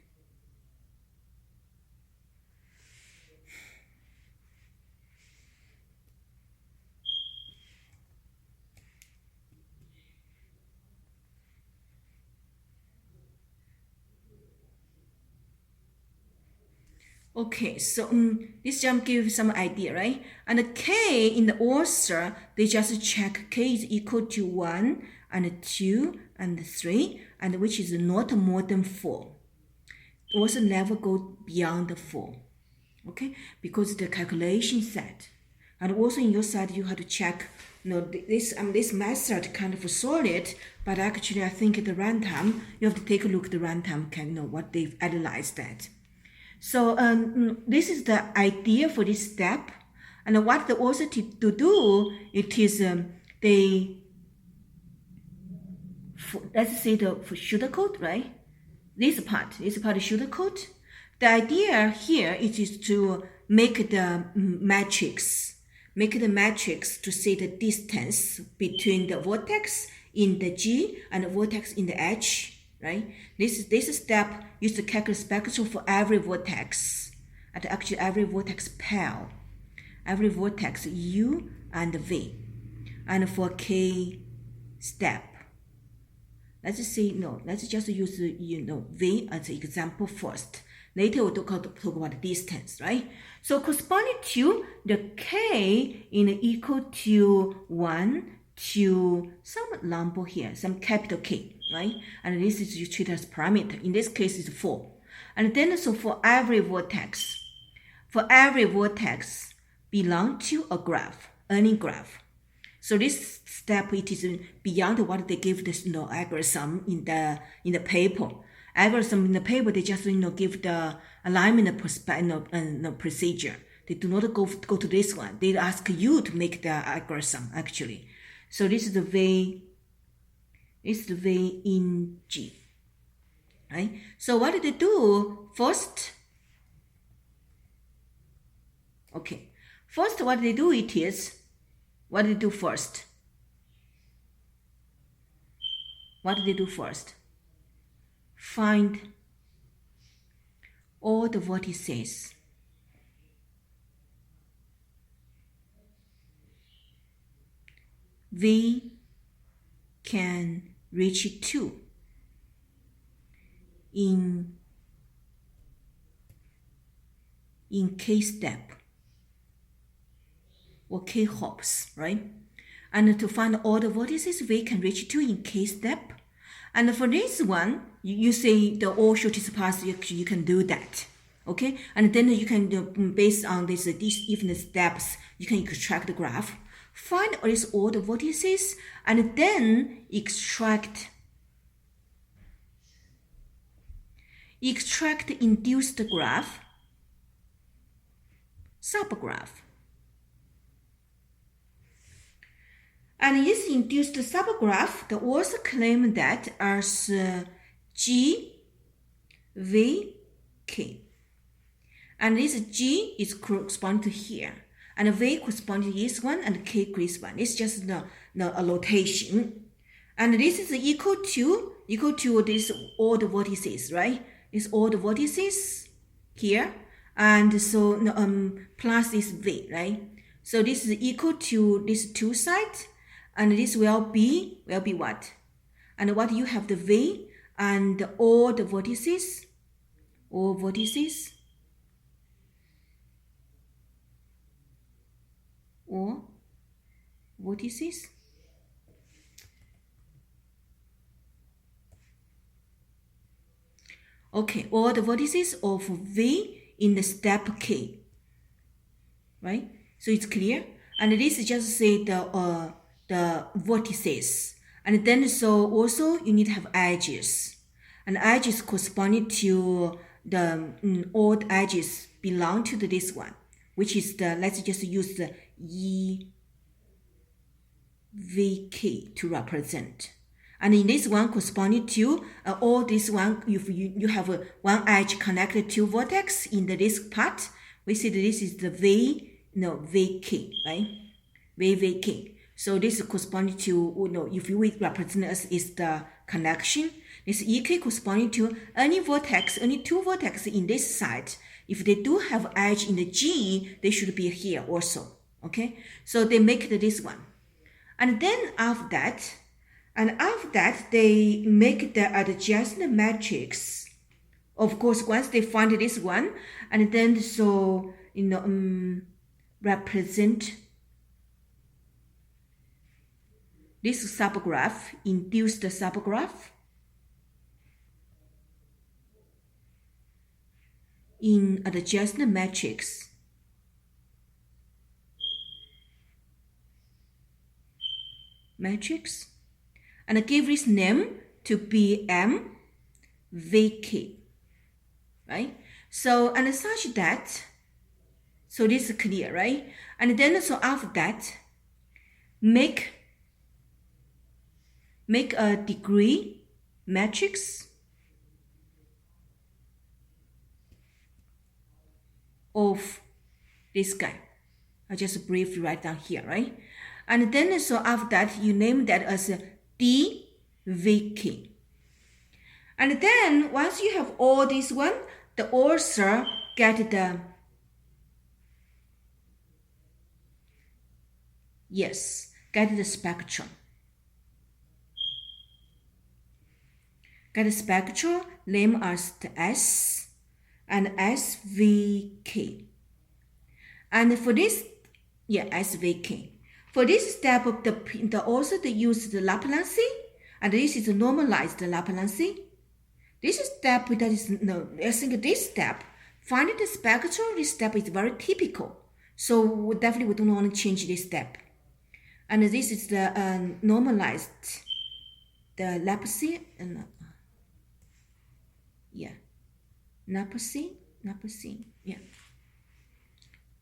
A: Okay, so this just gives some idea, right? And the K in the author, they just check K is equal to 1 and 2 and 3, and which is not more than 4. Also never go beyond 4. Okay, because the calculation set. And also in your side, you have to check, this method kind of solid, but actually I think at the runtime, you have to take a look at the runtime, what they've analyzed that. So this is the idea for this step. And what the author to do, it is let's say for pseudocode, right? This part is pseudocode. The idea here is to make the matrix to say the distance between the vertex in the G and the vertex in the H, right? This step is to calculate spectrum for every vertex, and actually every vertex pair, every vertex U and V, and for K step. Let's just use V as an example first. Later we'll talk about the distance, right? So corresponding to the K equal to 1 to some number here, some capital K, right? And this is you treat as parameter. In this case, it's 4. And then so for every vertex belong to a graph, any graph. So this step, it is beyond what they give this algorithm in the paper. Algorithm in the paper, they just give the alignment procedure. They do not go to this one. They ask you to make the algorithm actually. So this is the way. It's the way in G, right? So what did they do first? Okay, first what they do what did they do first? What did they do first? Find all the vertices V can reach to in K step or K hops, right? And to find all the vertices V can reach to in K step. And for this one, you say the all shortest path, you can do that, okay? And then you can, based on these even steps, you can extract the graph, find all the vertices, and then extract induced graph, subgraph. And this induced subgraph, the author claimed that as G, V, K. And this G is corresponding to here. And V corresponds to this one, and K to this one. It's just a notation. And this is equal to this all the vertices, right? It's all the vertices here. And so plus this V, right? So this is equal to these two sides. And this will be what? And what you have the V and all the vertices, or vertices. Okay, all the vertices of V in the step K, right? So it's clear. And this is just say the vertices. And then so also you need to have edges. And edges corresponding to the all the edges belong to this one, which is let's just use the EVK to represent. And in this one corresponding to all this one, if you have one edge connected to vertex in this part, we see that this is the VK, right? VK. So this is corresponding to, if you represent as is the connection, this EK corresponding to any vertex, any two vertex in this side. If they do have edge in the G, they should be here also, okay? So they make this one. And then after that, they make the adjacent matrix. Of course, once they find this one, and then so, represent this subgraph, induce the subgraph in adjacent matrix. And give this name to be MVK, right? So, and such that, so this is clear, right? And then, so after that, make a degree matrix of this guy. I just briefly write down here, right? And then, so after that, you name that as DVK. And then, once you have all this one, the author get the, get the spectrum. Get the spectrum, name as the S and SVK. And for this, SVK. For this step of the author, they use the Laplace, and this is normalized Laplace. This step, that is, no, I think this step, finding the spectrum, this step is very typical. So we don't want to change this step. And this is the normalized, the Laplace, and Laplace,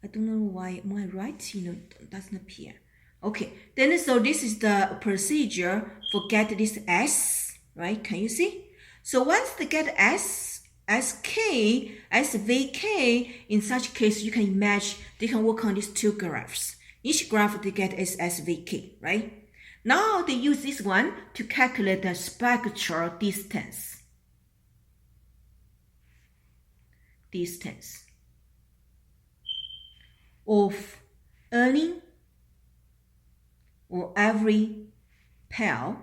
A: I don't know why my right, doesn't appear. Okay, then so this is the procedure for get this S, right? Can you see? So once they get S, SK, SVK, in such case, you can imagine they can work on these two graphs. Each graph they get is SVK, right? Now they use this one to calculate the spectral distance. Of any or every pair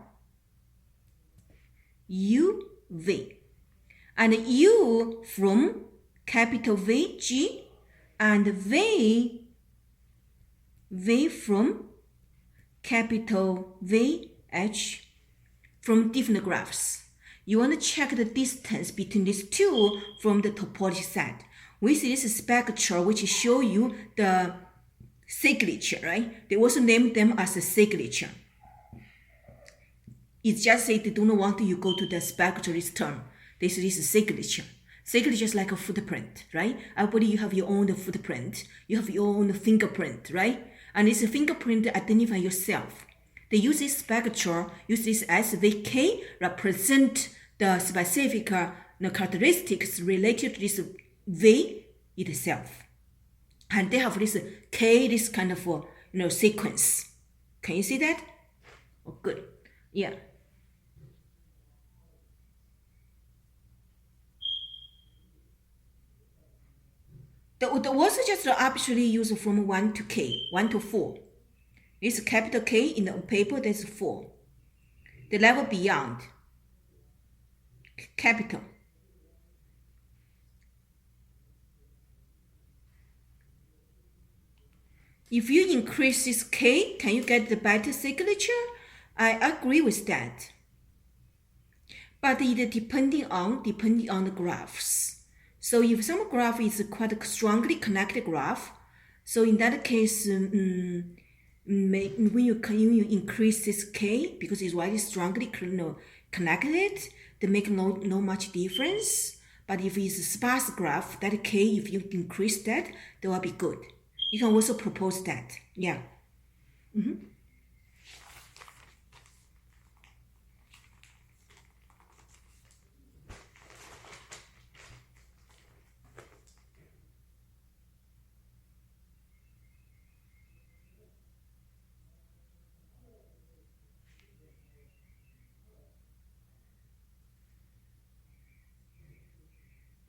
A: UV, and U from capital VG and V from capital VH from different graphs. You want to check the distance between these two from the topology set. We see this spectrum which show you the signature, right? They also name them as a signature. It's just say they don't want you go to the spectralist term. This is signature. Signature is like a footprint, right? Everybody, you have your own footprint. You have your own fingerprint, right? And it's a fingerprint to identify yourself. They use this spectrum, use this SVK, represent the specific characteristics related to this V itself. And they have this K, this kind of sequence. Can you see that? Oh, good. Yeah. The was just arbitrarily used from 1 to K, 1 to 4. This capital K in the paper, that's 4. The level beyond, capital. If you increase this K, can you get the better signature? I agree with that. But it depending on the graphs. So if some graph is quite a strongly connected graph, so in that case, when you increase this K, because it's very strongly connected, they make no much difference. But if it's a sparse graph, that K, if you increase that, that will be good. You can also propose that. Yeah. Mm-hmm.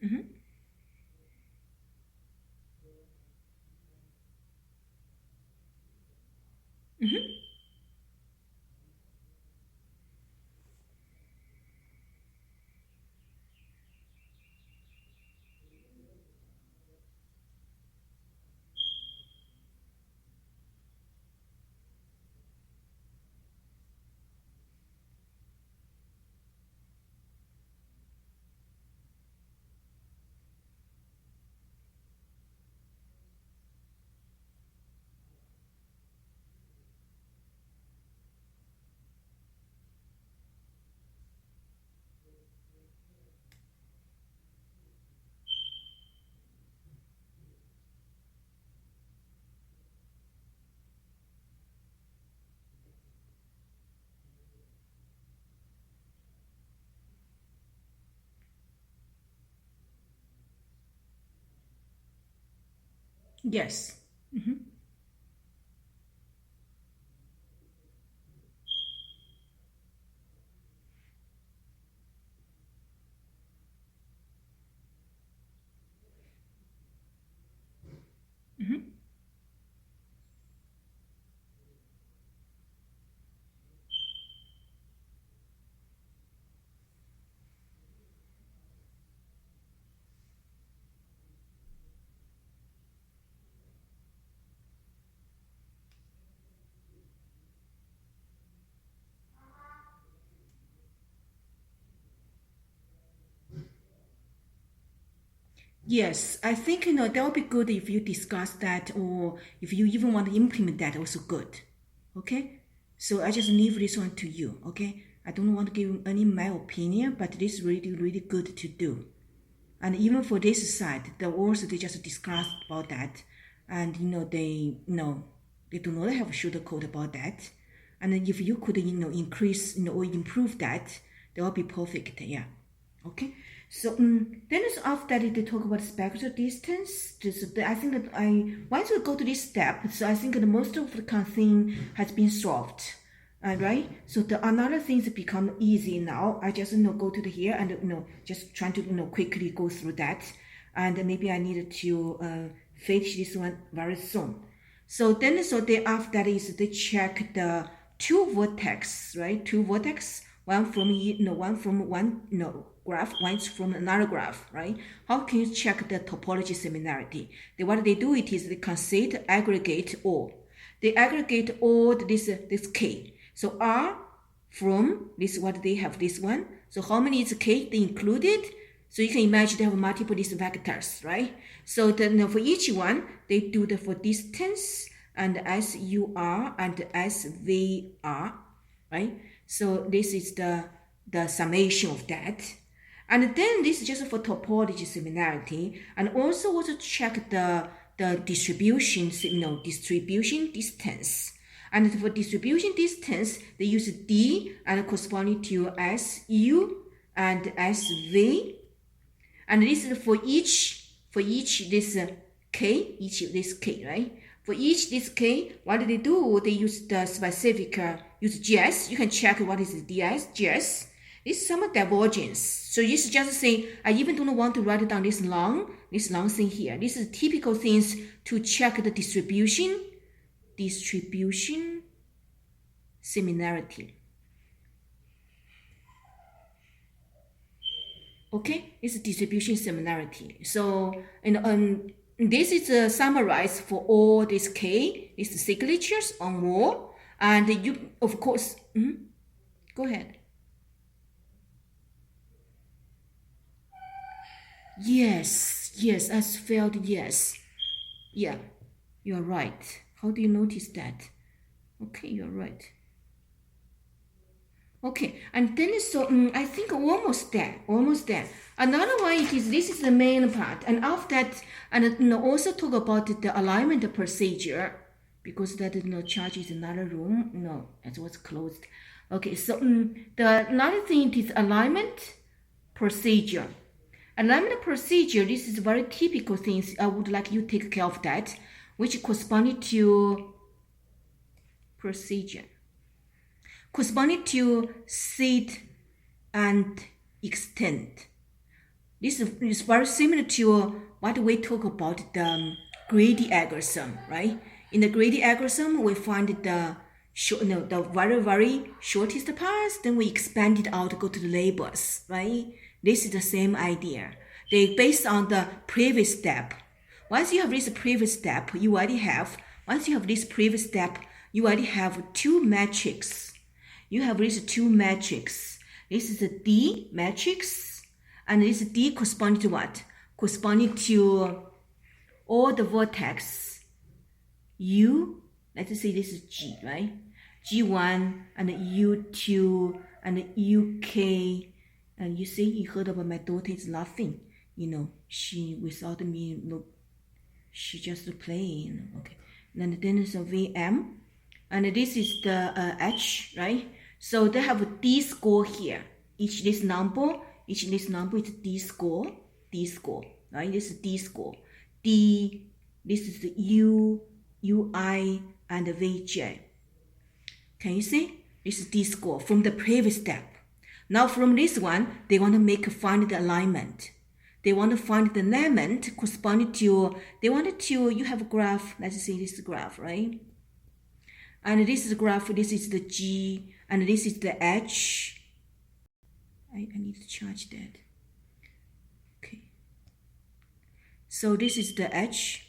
A: Mm-hmm. Mm-hmm. Yes. Yes, I think that would be good if you discuss that, or if you even want to implement that, also good. Okay, so I just leave this one to you. Okay, I don't want to give any my opinion, but this is really really good to do. And even for this side, the also they just discussed about that, and they do not have a sugarcoat about that. And then if you could increase or improve that, that would be perfect. Yeah. Okay. So then it's after that they talk about spectral distance. I think that once we go to this step, so I think that most of the kind of thing has been solved. Right. So the another things become easy now. I just go to the here and just trying to quickly go through that, and maybe I needed to finish this one very soon. So then they after that is they check the two vertex, right? Two vertex, one from one from one graph, one's from another graph, right? How can you check the topology similarity? What they do it is they consider aggregate all. They aggregate all this k. So R from this what they have this one. So how many is k they included? So you can imagine they have multiple these vectors, right? So then for each one they do the for distance and SUR and SVR, right? So this is the summation of that. And then this is just for topology similarity, and also check the distribution, distribution distance. And for distribution distance, they use D and corresponding to SU and SV. And this is for each this K, each of this K, right? For each this K, what do? They use the specific, use GS. You can check what is the GS. This is some divergence. So you should just say, I even don't want to write down this long thing here. This is typical things to check the distribution similarity. Okay, it's distribution similarity. So, this is summarized for all these K, these signatures or more. And you, of course, go ahead. Yes, I felt yes. Yeah, you're right. How do you notice that? Okay, you're right. Okay, and then so I think almost there. Another one is this is the main part, and after that, and also talk about the alignment procedure, because that charge is another room. No, it was closed. Okay, so the another thing is alignment procedure. Alignment procedure. This is very typical things. I would like you to take care of that, which corresponding to procedure. Corresponding to seed and extent. This is very similar to what we talk about the greedy algorithm, right? In the greedy algorithm, we find the very, very shortest path, then we expand it out to go to the labels, right? This is the same idea. They based on the previous step. Once you have this previous step, you already have two matrices. You have these two matrices. This is a D matrix, and this D corresponding to what? Corresponding to all the vertex U. Let's say this is G, right? G1 and U2 and UK. And you see, you heard about my daughter is laughing. She without me, she just playing. Okay. And then there's a VM, and this is the H, right? So they have a D score here. Each this number is D score, right? This is D score. D this is the U, UI, and the VJ. Can you see? This is D score from the previous step. Now from this one, they want to find the alignment. They want to find the alignment corresponding to, you have a graph, let's say this is the graph, right? And this is the graph, this is the G, and this is the H. I need to charge that. Okay. So this is the H.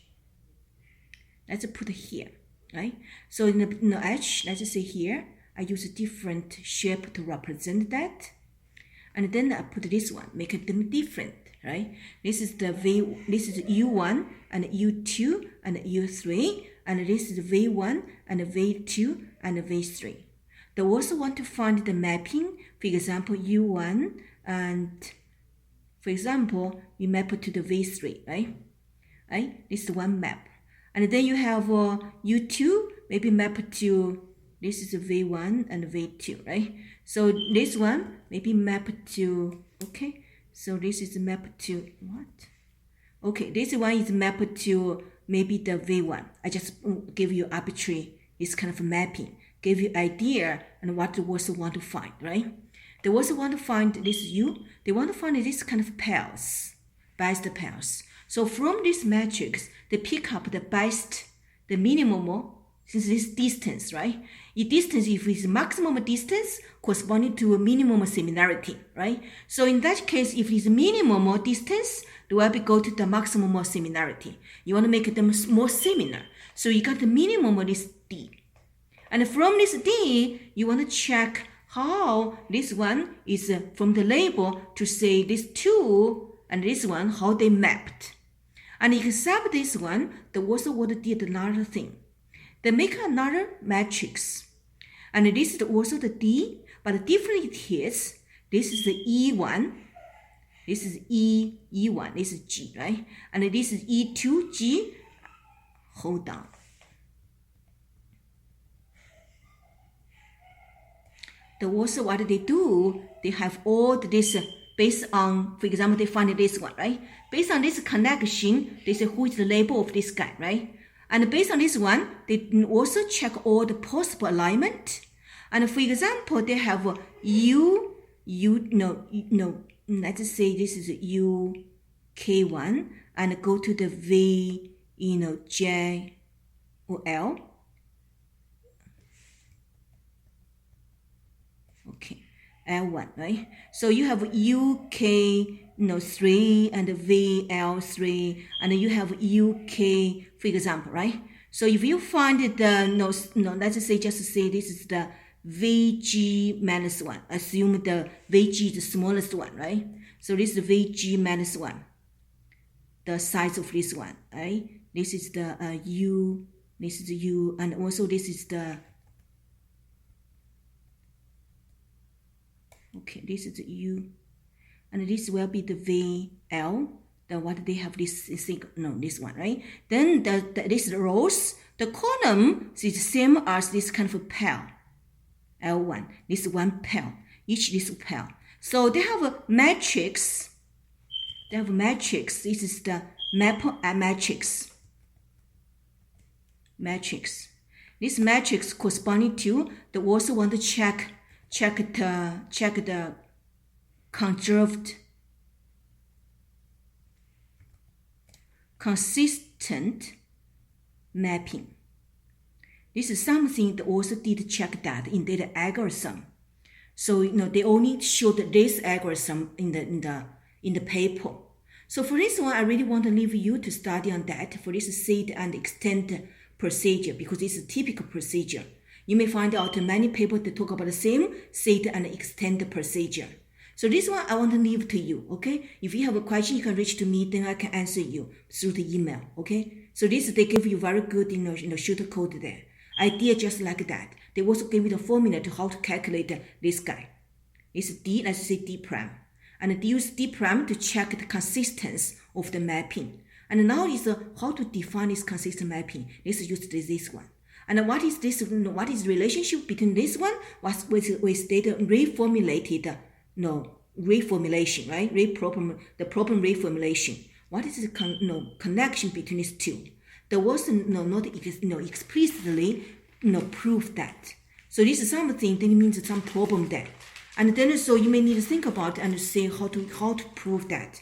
A: Let's put it here, right? So in the H, let's say here, I use a different shape to represent that. And then I put this one, make them different, right? This is the this is U1 and U2 and U3, and this is V1 and V2 and V3. They also want to find the mapping, for example, U1, and for example, we map to the V3, right? This is one map. And then you have U2, maybe map to, this is V1 and V2, right? So this one maybe map to, okay, so this is map to, what? Okay, this one is mapped to maybe the V1. I just give you arbitrary, this kind of mapping, give you idea and what the also want to find, right? They also want to find this U, they want to find this kind of pairs, biased pairs. So from this matrix, they pick up the biased, the minimum, since this distance, right? Distance, if it's maximum distance, corresponding to a minimum similarity, right? So in that case, if it's minimum distance, they will go to the maximum similarity. You want to make them more similar. So you got the minimum of this D. And from this D, you want to check how this one is from the label to say this two and this one, how they mapped. And except this one, they also want to do another thing. They make another matrix. And this is also the D, but the difference is, this is the E1, this is E1, this is G, right? And this is E2, G, hold on. They also, what they do, they have all this based on, for example, they find this one, right? Based on this connection, they say who is the label of this guy, right? And based on this one, they also check all the possible alignment. And for example, they have let's say this is UK1 and go to the V, J or L. Okay, L1, right? So you have UK, 3 and VL3, and you have UK, for example, right? So if you find the, let's say, just say this is the VG minus 1. Assume the VG is the smallest one, right? So this is the VG minus 1, the size of this one, right? This is the U, this is the U, and also this is the, okay, this is the U, and this will be the VL, what they have this thing, this one, right? Then this rows, the column is the same as this kind of a pair, L1, this one pair, each this pair. So they have a matrix, this is the map matrix. This matrix corresponding to, they also want to check the conserved, consistent mapping. This is something they also did check that in their algorithm. So they only showed this algorithm in the paper. So for this one, I really want to leave you to study on that for this set and extend procedure, because it's a typical procedure. You may find out many papers that talk about the same set and extend procedure. So this one I want to leave to you, okay? If you have a question, you can reach to me, then I can answer you through the email, okay? So this, they give you very good, short code there. Idea just like that. They also give you the formula to how to calculate this guy. It's D, let's say D prime. And they use D prime to check the consistency of the mapping. And now is how to define this consistent mapping. Let's use this one. And what is this? What is the relationship between this one with data reformulated? Reformulation, right? The problem reformulation. What is the connection between these two? there wasn't not explicitly prove that. So this is something that means some problem there. And then so you may need to think about and say how to prove that.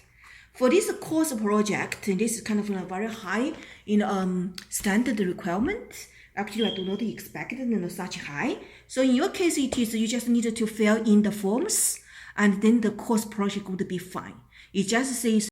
A: For this course project, this is kind of a very high standard requirement. Actually, I do not expect such high. So in your case, it is you just need to fill in the forms, and then the course project would be fine. It just says